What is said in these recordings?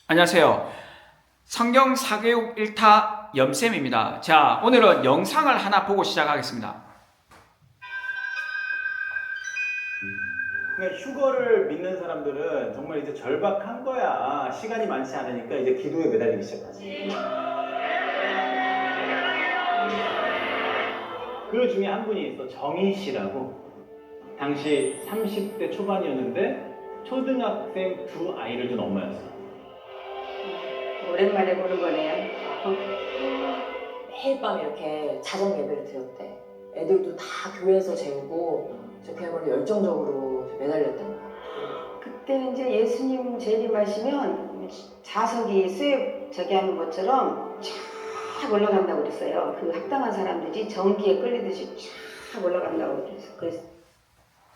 안녕하세요. 성경 사교육 1타 염쌤입니다. 자, 오늘은 영상을 하나 보고 시작하겠습니다. 그러니까 휴거를 믿는 사람들은 정말 이제 절박한 거야. 시간이 많지 않으니까 이제 기도에 매달리기 시작하지. 그 중에 한 분이 있어. 정희 씨라고. 당시 30대 초반이었는데 초등학생 두 아이를 둔 엄마였어. 오랜만에 보는 거네요. 매일 밤 이렇게 자정 예배를 드렸대. 애들도 다 교회에서 재우고 그야말로 열정적으로 매달렸던 거야. 그때는 이제 예수님 재림하시면 자석이 수액 저기 하는 것처럼 쫙 올라간다고 그랬어요. 그 합당한 사람들이 전기에 끌리듯이 쫙 올라간다고 그랬어요.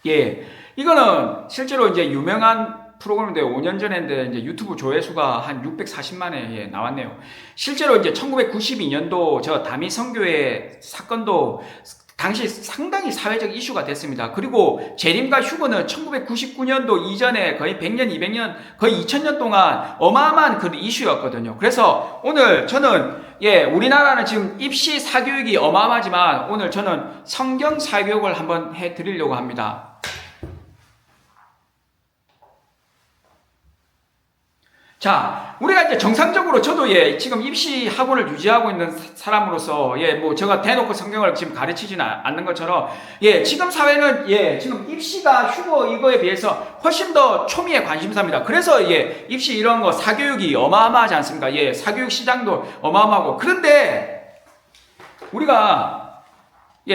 예, 이거는 실제로 이제 유명한 프로그램인데 5년 전에 했는데 이제 유튜브 조회수가 한 640만에 나왔네요. 실제로 이제 1992년도 저 다미 선교회 사건도 당시 상당히 사회적 이슈가 됐습니다. 그리고 재림과 휴거는 1999년도 이전에 거의 100년, 200년, 거의 2000년 동안 어마어마한 그 이슈였거든요. 그래서 오늘 저는 우리나라는 지금 입시 사교육이 어마어마하지만 오늘 저는 성경 사교육을 한번 해드리려고 합니다. 자, 우리가 이제 정상적으로 저도 지금 입시 학원을 유지하고 있는 사람으로서 뭐 제가 대놓고 성경을 지금 가르치지는 않는 것처럼 지금 사회는 지금 입시가 휴거 이거에 비해서 훨씬 더 초미의 관심사입니다. 그래서 입시 이런 거 사교육이 어마어마하지 않습니까? 사교육 시장도 어마어마하고. 그런데 우리가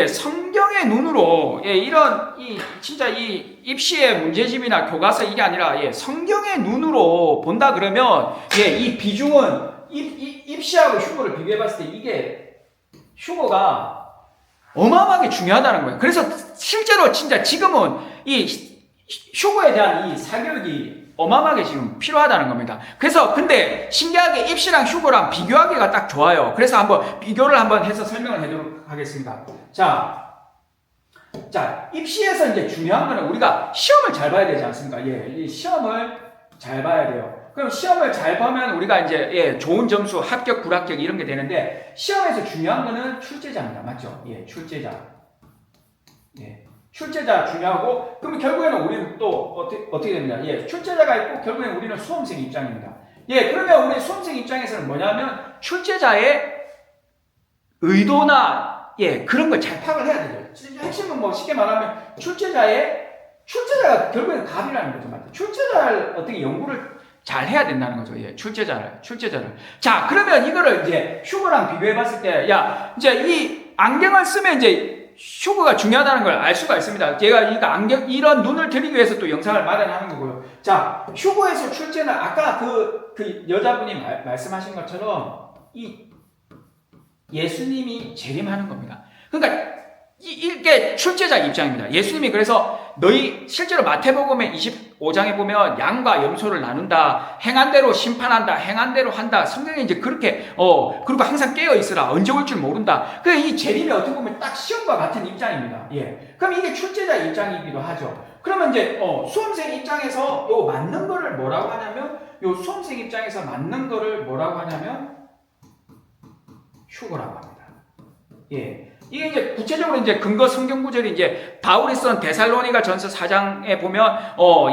성경의 눈으로 이런 진짜 이 입시의 문제집이나 교과서 이게 아니라 성경의 눈으로 본다 그러면 이 비중은 입시하고 휴거를 비교해 봤을 때 이게 휴거가 어마어마하게 중요하다는 거예요. 그래서 실제로 진짜 지금은 이 휴거에 대한 이 사교육이 어마어마하게 지금 필요하다는 겁니다. 그래서 근데 신기하게 입시랑 휴거랑 비교하기가 딱 좋아요. 그래서 한번 비교를 한번 해서 설명을 해도록 하겠습니다. 자, 입시에서 이제 중요한 거는 우리가 시험을 잘 봐야 되지 않습니까? 이 시험을 잘 봐야 돼요. 그럼 시험을 잘 보면 우리가 이제 좋은 점수, 합격, 불합격 이런 게 되는데 시험에서 중요한 거는 출제자입니다. 맞죠? 출제자. 출제자 중요하고, 그러면 결국에는 우리는 또 어떻게 됩니다. 출제자가 있고, 결국에는 우리는 수험생 입장입니다. 그러면 우리 수험생 입장에서는 뭐냐면, 출제자의 의도나, 그런 걸 잘 파악을 해야 되죠. 핵심은 뭐 쉽게 말하면, 출제자가 결국에는 답이라는 거죠. 맞죠? 출제자를 어떻게 연구를 잘 해야 된다는 거죠. 출제자를. 자, 그러면 이거를 이제 휴거랑 비교해 봤을 때, 이제 이 안경을 쓰면 이제, 휴거가 중요하다는 걸 알 수가 있습니다. 제가 이런 눈을 드리기 위해서 또 영상을 마련하는 거고요. 자, 휴거에서 출제는 아까 그 여자분이 말씀하신 것처럼 예수님이 재림하는 겁니다. 그러니까 이게 출제자 입장입니다. 예수님이 그래서 너희 실제로 마태복음의 25장에 보면 양과 염소를 나눈다, 행한 대로 심판한다, 행한 대로 한다. 성경에 이제 그렇게 그리고 항상 깨어 있으라, 언제 올 줄 모른다. 그 이 재림이 어떻게 보면 딱 시험과 같은 입장입니다. 그럼 이게 출제자 입장이기도 하죠. 그러면 이제 수험생 입장에서 요 맞는 거를 뭐라고 하냐면 수험생 입장에서 맞는 거를 뭐라고 하냐면 휴거라고 합니다. 이게 이제 구체적으로 이제 근거 성경 구절이 이제 바울이 쓴 데살로니가 전서 4장에 보면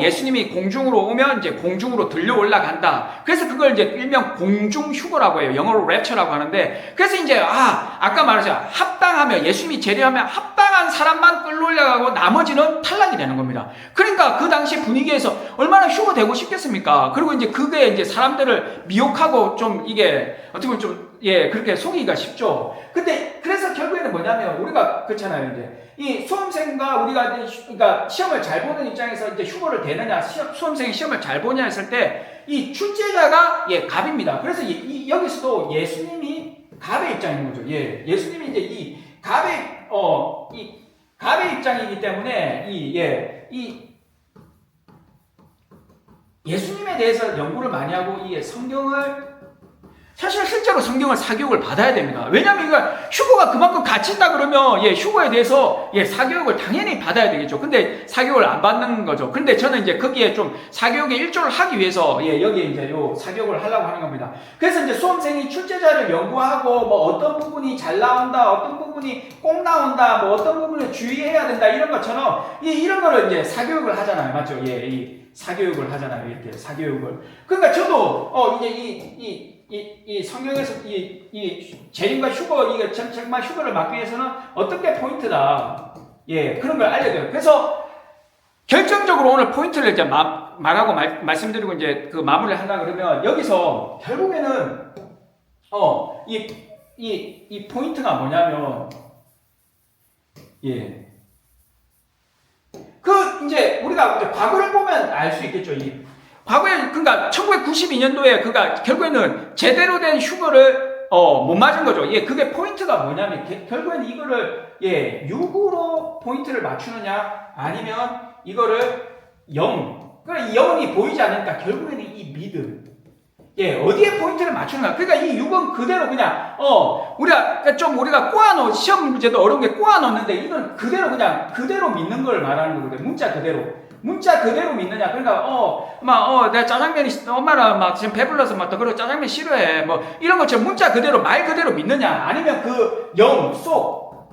예수님이 공중으로 오면 이제 공중으로 들려 올라간다. 그래서 그걸 이제 일명 공중 휴거라고 해요. 영어로 랩처라고 하는데, 그래서 이제 아까 말했죠. 합당하면 예수님이 재림하면 합당한 사람만 끌어올라가고 나머지는 탈락이 되는 겁니다. 그러니까 그 당시 분위기에서 얼마나 휴거되고 싶겠습니까? 그리고 이제 그게 이제 사람들을 미혹하고 좀 이게 어떻게 보면 좀 그렇게 속이기가 쉽죠. 근데 그래서 결국에는 뭐냐면 우리가 그렇잖아요. 이제 이 수험생과 우리가 그러니까 시험을 잘 보는 입장에서 이제 휴거를 대느냐, 수험생이 시험을 잘 보냐 했을 때 이 출제자가 갑입니다. 그래서 여기서도 예수님이 갑의 입장인 거죠. 예수님이 이제 이 갑의 입장이기 때문에 예수님에 대해서 연구를 많이 하고 성경을 사실 실제로 성경을 사교육을 받아야 됩니다. 왜냐하면 이거 휴거가 그만큼 가치 있다 그러면 예, 휴거에 대해서 예, 사교육을 당연히 받아야 되겠죠. 근데 사교육을 안 받는 거죠. 근데 저는 이제 거기에 좀 사교육에 일조를 하기 위해서 예, 여기에 이제 요 사교육을 하려고 하는 겁니다. 그래서 이제 수험생이 출제자를 연구하고 뭐 어떤 부분이 잘 나온다, 어떤 부분이 꼭 나온다, 뭐 어떤 부분을 주의해야 된다 이런 것처럼 이런 거를 이제 사교육을 하잖아요. 맞죠? 예, 이 사교육을 하잖아요. 이렇게 사교육을. 그러니까 저도 이제 이 성경에서 이 재림과 휴거, 이게 정말 휴거를 막기 위해서는 어떤 게 포인트다. 예, 그런 걸 알려줘요. 그래서 결정적으로 오늘 포인트를 이제 말하고 말씀드리고 이제 그 마무리를 하려고 그러면 여기서 결국에는, 이 포인트가 뭐냐면, 예. 이제 우리가 이제 과거를 보면 알 수 있겠죠. 과거에, 그러니까 1992년도에 그가 결국에는 제대로 된 휴거를 못 맞은 거죠. 예, 그게 포인트가 뭐냐면 결국에는 이거를 예, 6으로 포인트를 맞추느냐 아니면 이거를 0. 그러니까 이 0이 보이지 않으니까 결국에는 이 믿음. 예, 어디에 포인트를 맞추는가? 그러니까 이 6은 그대로 그냥 우리가 꼬아놓은 시험 문제도 어려운 게 꼬아놓는데 이건 그대로 믿는 걸 말하는 거거든요. 문자 그대로 믿느냐? 그러니까 내가 짜장면이 엄마랑 막 지금 배불러서 막 또 그리고 짜장면 싫어해. 뭐 이런 것처럼 문자 그대로 말 그대로 믿느냐? 아니면 그 영 속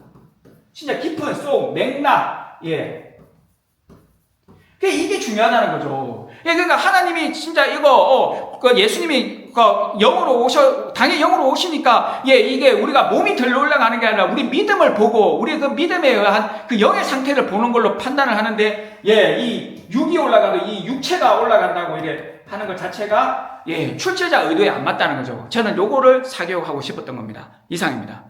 진짜 깊은 속 맥락 이게 중요하다는 거죠. 예, 그러니까 하나님이 진짜 이거 예수님이 당연히 영으로 오시니까 이게 우리가 몸이 들러 올라가는 게 아니라 우리 믿음을 보고 우리 그 믿음에 의한 그 영의 상태를 보는 걸로 판단을 하는데 이 육이 올라가고 이 육체가 올라간다고 이렇게 하는 것 자체가 출제자 의도에 안 맞다는 거죠. 저는 요거를 사교육하고 싶었던 겁니다. 이상입니다.